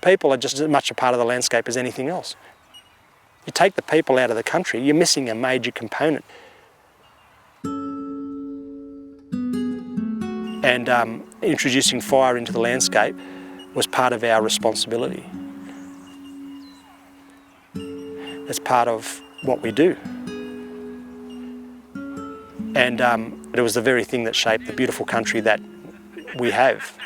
People are just as much a part of the landscape as anything else. You take the people out of the country, you're missing a major component. And introducing fire into the landscape was part of our responsibility. It's part of what we do. And it was the very thing that shaped the beautiful country that we have.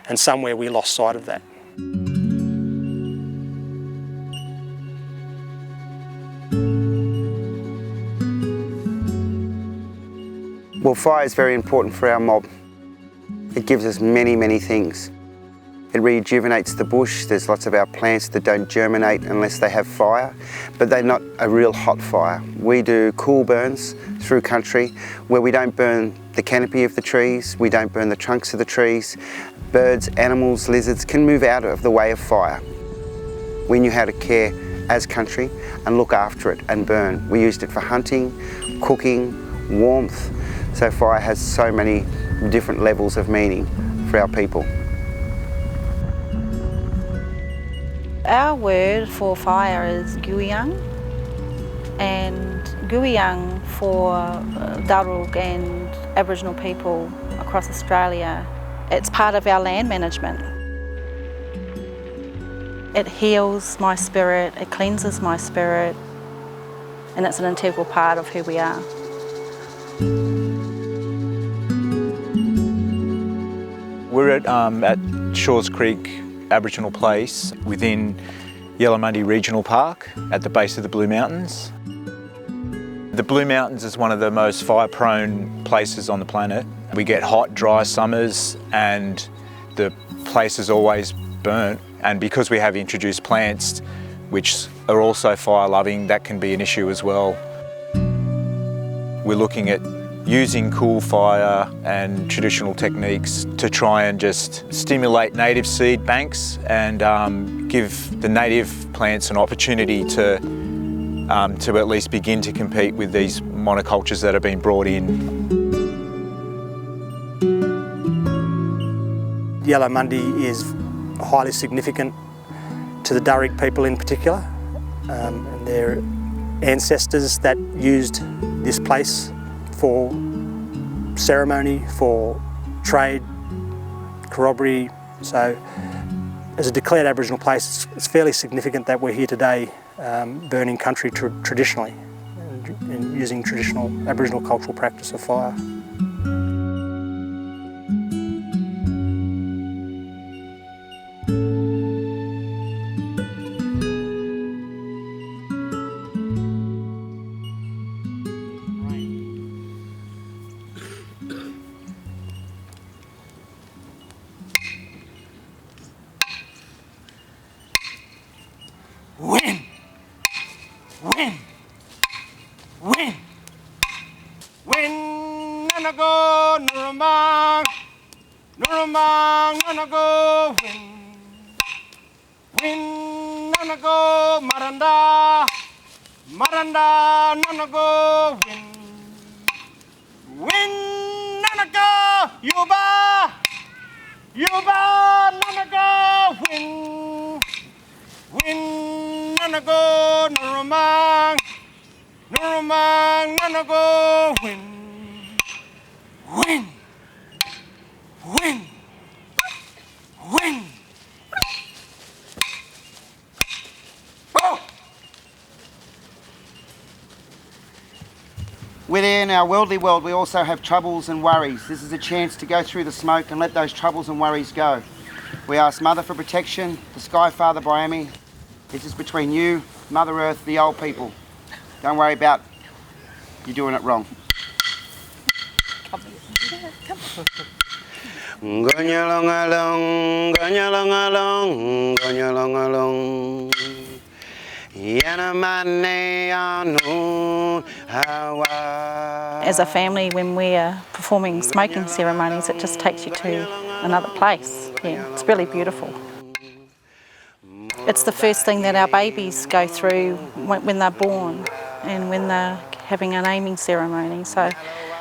And somewhere we lost sight of that. Well, fire is very important for our mob. It gives us many, many things. It rejuvenates the bush. There's lots of our plants that don't germinate unless they have fire, but they're not a real hot fire. We do cool burns through country where we don't burn the canopy of the trees, we don't burn the trunks of the trees. Birds, animals, lizards can move out of the way of fire. We knew how to care as country and look after it and burn. We used it for hunting, cooking, warmth. So fire has so many different levels of meaning for our people. Our word for fire is Guyang, and Guyang for Darug and Aboriginal people across Australia, it's part of our land management. It heals my spirit, it cleanses my spirit, and it's an integral part of who we are. We're at Shaw's Creek Aboriginal Place within Yellomundee Regional Park at the base of the Blue Mountains. The Blue Mountains is one of the most fire-prone places on the planet. We get hot, dry summers and the place is always burnt, and because we have introduced plants which are also fire-loving, that can be an issue as well. We're looking at using cool fire and traditional techniques to try and just stimulate native seed banks and give the native plants an opportunity to at least begin to compete with these monocultures that have been brought in. Yellomundee is highly significant to the Darug people in particular, and their ancestors that used this place for ceremony, for trade, corroboree. So as a declared Aboriginal place, it's fairly significant that we're here today burning country traditionally and using traditional Aboriginal cultural practice of fire. Win, nana go, Ngurra, nana go, win, nana go, Maranda, nana go, win, nana go, Yuba, nana go, win, nana go, Ngurra, nana go, win. Oh! Within our worldly world, we also have troubles and worries. This is a chance to go through the smoke and let those troubles and worries go. We ask Mother for protection, the Sky Father Biami. This is between you, Mother Earth, the old people. Don't worry about you doing it wrong. As a family, when we're performing smoking ceremonies, it just takes you to another place. Yeah, it's really beautiful. It's the first thing that our babies go through when they're born and when they're having a naming ceremony. So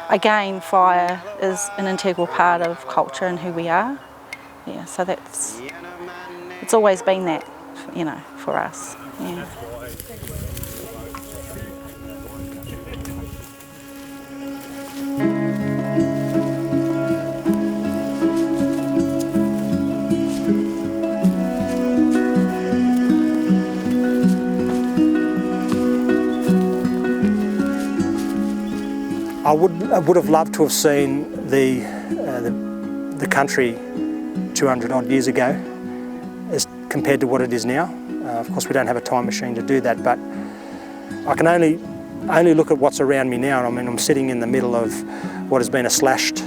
again, fire is an integral part of culture and who we are, Yeah, so it's always been that, you know, for us. Yeah. I would have loved to have seen the country 200 odd years ago as compared to what it is now. Of course we don't have a time machine to do that, but I can only look at what's around me now. I mean, I'm sitting in the middle of what has been a slashed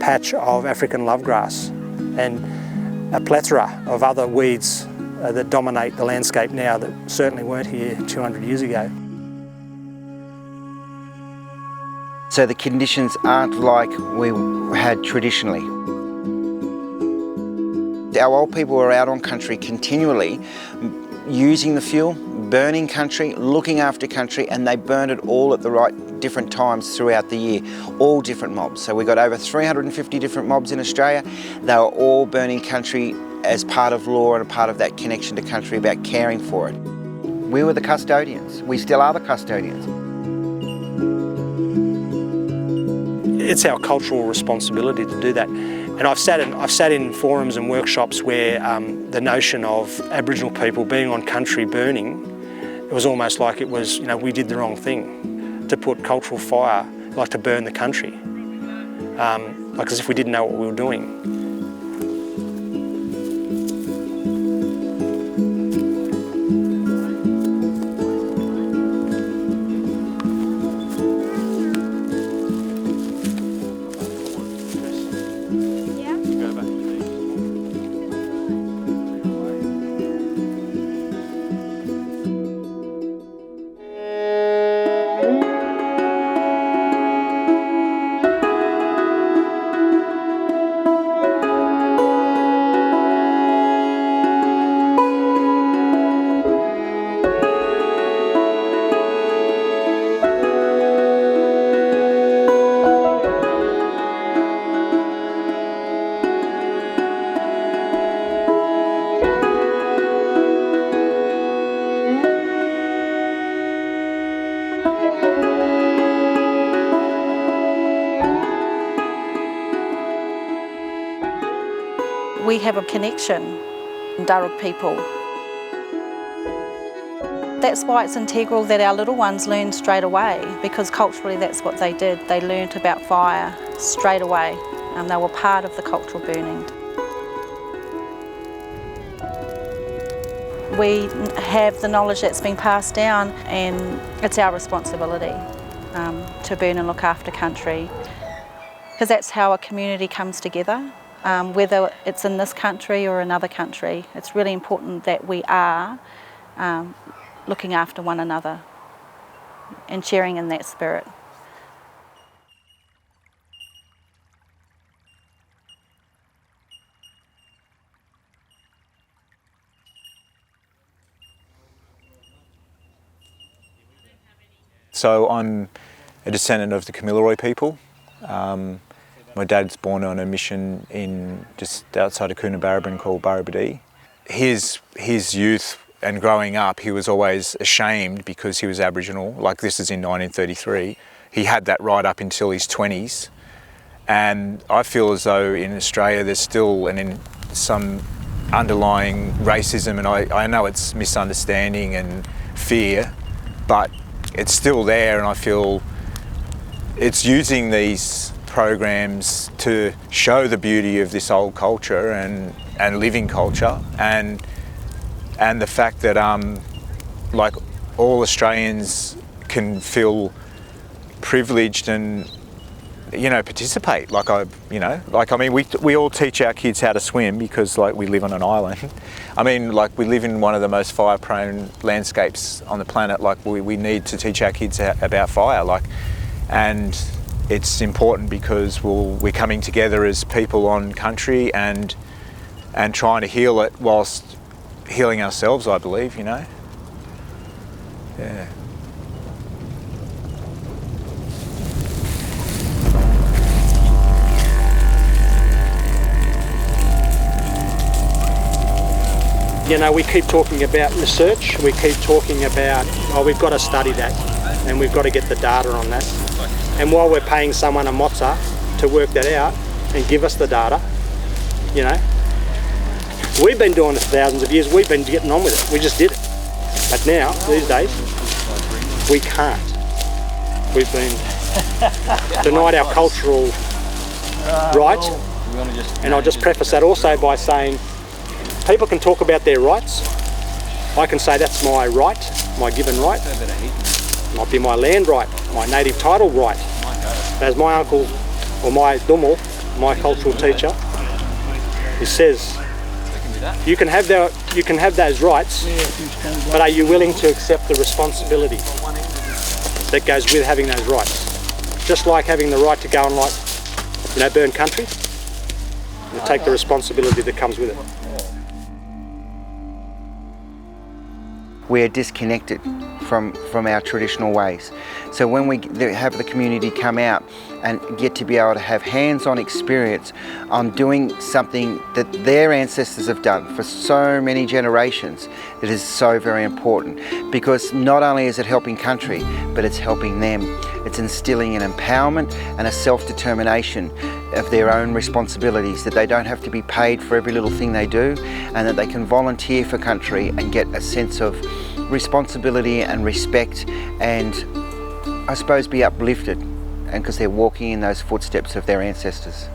patch of African lovegrass and a plethora of other weeds that dominate the landscape now that certainly weren't here 200 years ago. So the conditions aren't like we had traditionally. Our old people were out on country continually, using the fuel, burning country, looking after country, and they burned it all at the right different times throughout the year, all different mobs. So we got over 350 different mobs in Australia. They were all burning country as part of law and a part of that connection to country about caring for it. We were the custodians. We still are the custodians. It's our cultural responsibility to do that. And I've sat in forums and workshops where the notion of Aboriginal people being on country burning, it was almost like it was, you know, we did the wrong thing to put cultural fire, like to burn the country, like as if we didn't know what we were doing. We have a connection, Darug people. That's why it's integral that our little ones learn straight away, because culturally that's what they did. They learnt about fire straight away. They were part of the cultural burning. We have the knowledge that's been passed down, and it's our responsibility to burn and look after country, because that's how a community comes together. Whether it's in this country or another country, it's really important that we are looking after one another and sharing in that spirit. So I'm a descendant of the Kamilaroi people. My dad's born on a mission in just outside of Coonabarabran called Barrabadee. His youth and growing up, he was always ashamed because he was Aboriginal, like this is in 1933. He had that right up until his 20s. And I feel as though in Australia there's still some underlying racism, and I know it's misunderstanding and fear, but it's still there, and I feel it's using these programs to show the beauty of this old culture and living culture, and the fact that like all Australians can feel privileged and, you know, participate. I mean, we all teach our kids how to swim because, like, we live on an island. I mean, like, we live in one of the most fire-prone landscapes on the planet. Like, we need to teach our kids about fire. And it's important because we're coming together as people on country and trying to heal it whilst healing ourselves, I believe, you know. Yeah. You know, we keep talking about research, we keep talking about, oh, we've got to study that and we've got to get the data on that. And while we're paying someone a mozza to work that out and give us the data, you know, we've been doing it for thousands of years, we've been getting on with it, we just did it. But now, these days, we can't. We've been denied our cultural rights. And I'll just preface that also by saying, people can talk about their rights. I can say that's my right, my given right. It might be my land right, my native title right. As my uncle, or my dumal, my cultural teacher, he says, you can have those rights, but are you willing to accept the responsibility that goes with having those rights? Just like having the right to go and, like, you know, burn country, you take the responsibility that comes with it. We're disconnected from our traditional ways. So when we have the community come out and get to be able to have hands-on experience on doing something that their ancestors have done for so many generations, it is so very important, because not only is it helping country, but it's helping them. It's instilling an empowerment and a self-determination of their own responsibilities, that they don't have to be paid for every little thing they do, and that they can volunteer for country and get a sense of responsibility and respect, and I suppose be uplifted, and because they're walking in those footsteps of their ancestors.